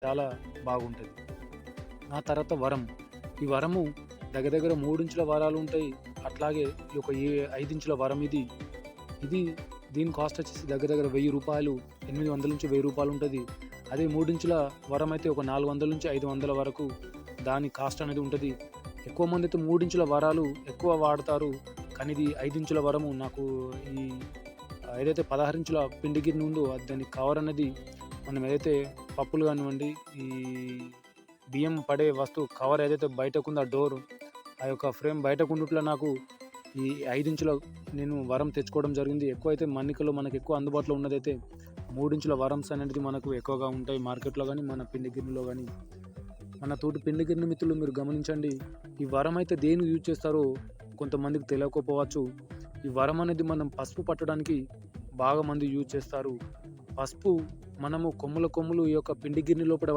చాలా బాగుంటది. ఆ తర్వాత వరం. ఈ వరము దగ్గర దగ్గర 3 ఇంచుల వరాలుంటాయి. అట్లాగే ఈ యొక్క 5 ఇంచుల వరం ఇది. ఇది దీని కాస్ట్ వచ్చేసి దగ్గర దగ్గర రూ. 1000, 800-1000 ఉంటది. అదే 3 ఇంచుల వరం అయితే ఒక 400-500 వరకు దాని కాస్ట్ అనేది ఉంటది. ఎక్కువ మందైతే 3 ఇంచుల వరాలు ఎక్కువ వాడతారు. కానీ ఇది 5 ఇంచుల వరము నాకు ఈ ఏదైతే 16 ఇంచుల పిండి గిన్నె ఉందో దాని కవర్ అనేది మనం ఏదైతే పప్పులు గానివ్వండి, ఈ బియ్యం పడే వస్తువు కవర్ ఏదైతే బయటకుందో ఆ డోరు, ఆ యొక్క ఫ్రేమ్ బయటకుండుట్ల నాకు ఈ 5 ఇంచుల నేను వరం తెచ్చుకోవడం జరిగింది. ఎక్కువైతే మన్నికలో మనకెక్కువ అందుబాటులో ఉన్నదైతే 3 ఇంచుల వరమ్స్ అనేది మనకు ఎక్కువగా ఉంటాయి మార్కెట్‌లో గానీ, మన పిండి గిన్నెలో గానీ. మన తోటి పిండి గిన్నె మిత్రులు మీరు గమనించండి. ఈ వరం అయితే దేనికి యూజ్ చేస్తారో కొంతమందికి తెలియకపోవచ్చు. ఈ వరం అనేది మనం పసుపు పట్టడానికి బాగా మంది యూజ్ చేస్తారు. పసుపు మనము కొమ్ములు కొమ్ములు ఈ యొక్క పిండి గిన్నె లోపట